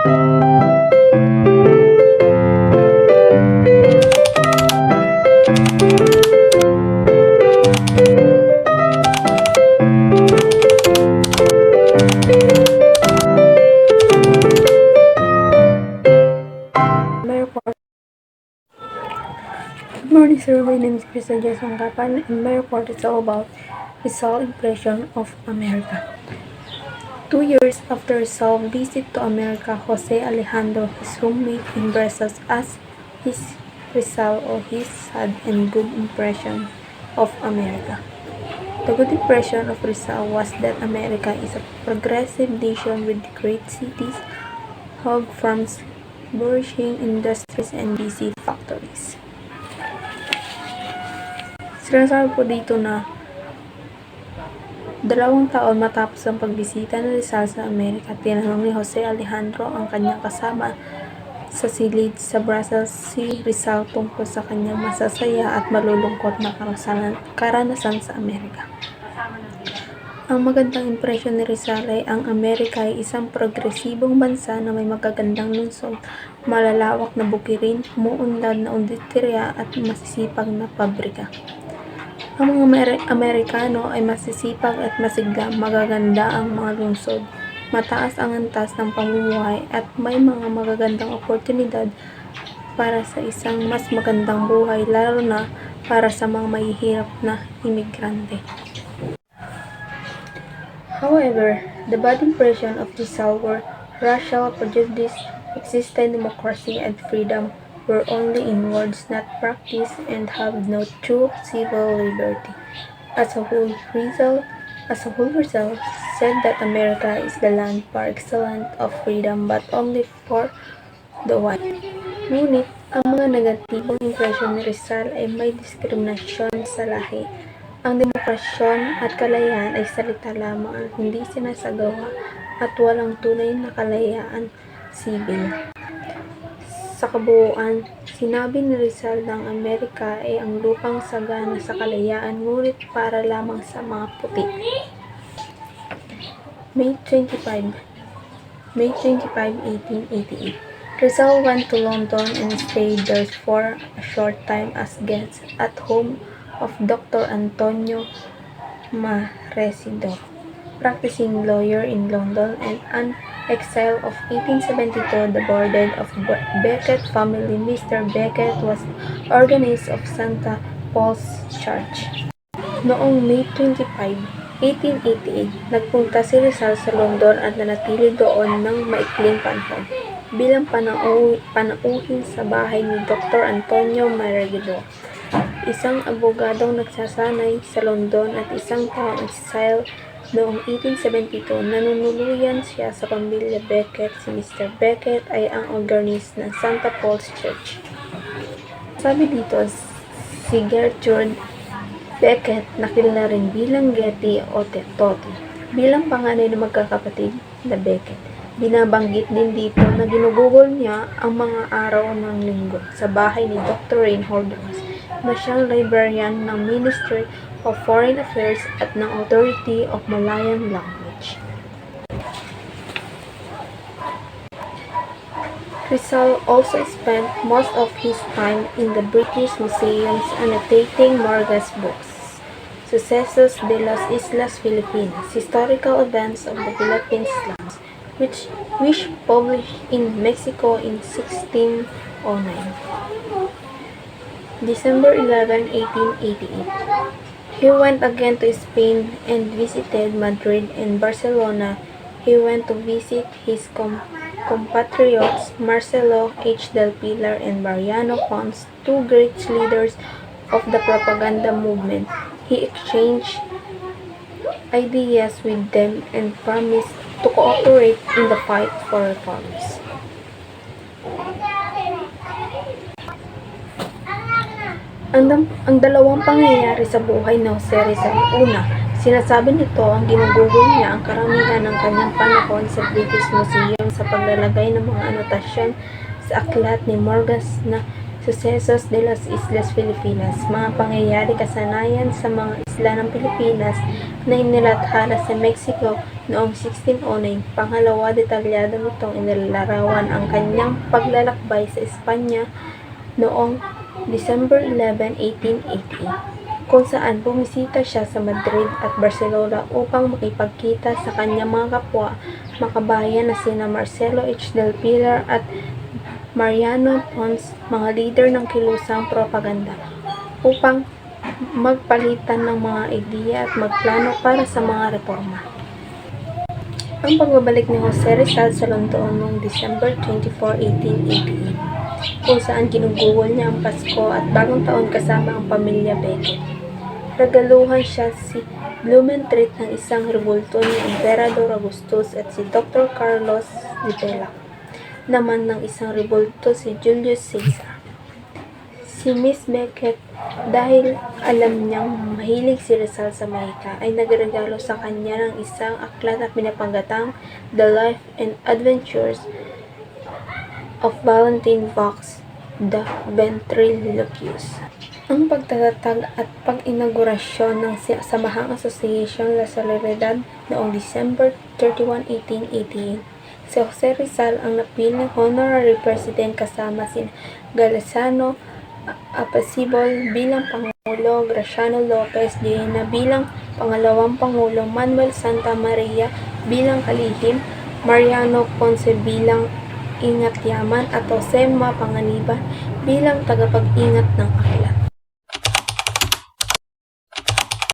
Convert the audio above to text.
Good morning, sir. My name is Krista Jason Kapan, and my report is all about Rizal impression of America. 2 years after Rizal's visit to America, Jose Alejandro, his roommate, embraces as his Rizal or his sad and good impression of America. The good impression of Rizal was that America is a progressive nation with great cities, hog farms, flourishing industries, and busy factories. Sinasabi po dito na 2 taon matapos ang pagbisita ni Rizal sa Amerika, tinanong ni Jose Alejandro ang kanyang kasama sa silid sa Brussels si Rizal tungkol sa kanyang masasaya at malulungkot na karanasan sa Amerika. Ang magandang impresyon ni Rizal ay ang Amerika ay isang progresibong bansa na may magagandang lungsod, malalawak na bukirin, umuunlad na industriya at masisipag na pabrika. Ang mga Amerikano ay masisipag at masigla, magaganda ang mga lungsod, mataas ang antas ng pamumuhay at may mga magagandang oportunidad para sa isang mas magandang buhay, lalo na para sa mga mahihirap na imigrante. However, the bad impression of Rizal were racial prejudice, existing democracy and freedom were only in words not practiced and have no true civil liberty. As a whole, Rizal said that America is the land par excellence of freedom but only for the white. Ngunit, ang mga negatibong impresyon ni Rizal ay may diskriminasyon sa lahi. Ang demokrasyon at kalayaan ay salita lamang, hindi sinasagawa at walang tunay na kalayaan sibil. Sa kabuuan, sinabi ni Rizal na ang Amerika ay ang lupang sagana sa kalayaan ngunit para lamang sa mga puti. May 25, 1888. Rizal went to London and stayed there for a short time as guest at home of Dr. Antonio Marresido, practicing lawyer in London and an exile of 1872, the burden of Becket family. Mr. Becket was organist of Santa Paul's Church. Noong May 25, 1888, nagpunta si Rizal sa London at nanatili doon ng maikling panahon bilang panauhin sa bahay ni Dr. Antonio Marresido, isang abogadong nagsasanay sa London at isang taong exile. Noong 1872, nanunuluyan siya sa pamilya Becket. Si Mr. Becket ay ang organist ng Santa Paul's Church. Sabi dito, si Gertrude Becket, nakilala rin bilang Getty o Toti, bilang panganay ng magkakapatid na Becket. Binabanggit din dito na ginugugol niya ang mga araw ng linggo sa bahay ni Dr. Reinhold Ross, na siyang librarian ng Ministry of Foreign Affairs at ng Authority of Malayan Language. Rizal also spent most of his time in the British Museums annotating Morga's books, Sucesos de las Islas Filipinas, Historical Events of the Philippine Slums, which published in Mexico in 1609. December 11, 1888. He went again to Spain and visited Madrid and Barcelona. He went to visit his compatriots Marcelo H. del Pilar and Mariano Pons, two great leaders of the propaganda movement. He exchanged ideas with them and promised to cooperate in the fight for reforms. Ang dalawang pangyayari sa buhay ni Jose Rizal. Una, sinasabi nito ang ginugugol niya ang karamihan ng kanyang panahon sa British Museum sa paglalagay ng mga anotasyon sa aklat ni Morgas na Sucesos de las Islas Filipinas, mga pangyayari kasanayan sa mga isla ng Pilipinas na inilathala sa Mexico noong 1609. Pangalawa, detalyado nitong inilarawan ang kanyang paglalakbay sa Espanya noong December 11, 1888, kung saan bumisita siya sa Madrid at Barcelona upang makipagkita sa kanyang mga kapwa makabayan na sina Marcelo H. del Pilar at Mariano Pons, mga leader ng kilusang propaganda, upang magpalitan ng mga ideya at magplano para sa mga reforma. Ang pagbabalik ni Jose Rizal sa London noong December 24, 1888, kung saan ginugugol niya ang Pasko at Bagong Taon kasama ang pamilya Becket. Regaluhan siya si Blumentritt ng isang rebulto ni Emperador Augustus at si Dr. Carlos de Bella naman ng isang rebulto si Julius Caesar. Si Miss Becket, dahil alam niyang mahilig si Rizal sa mahika, ay nagregalo sa kanya ng isang aklat na pinapangatang The Life and Adventures of Valentine Vox, the Ventriloquist. Ang pagtatatag at pag-inaugurasyon ng Samahang Association La Solidaridad noong December 31, 1888. Si Jose Rizal ang napiling honorary president kasama sina Galazano Apacibol bilang Pangulo, Graciano Lopez Llena bilang Pangalawang Pangulo, Manuel Santa Maria bilang kalihim, Mariano Ponce bilang ingat yaman at Jose Mapanganiban bilang tagapag-ingat ng aklat.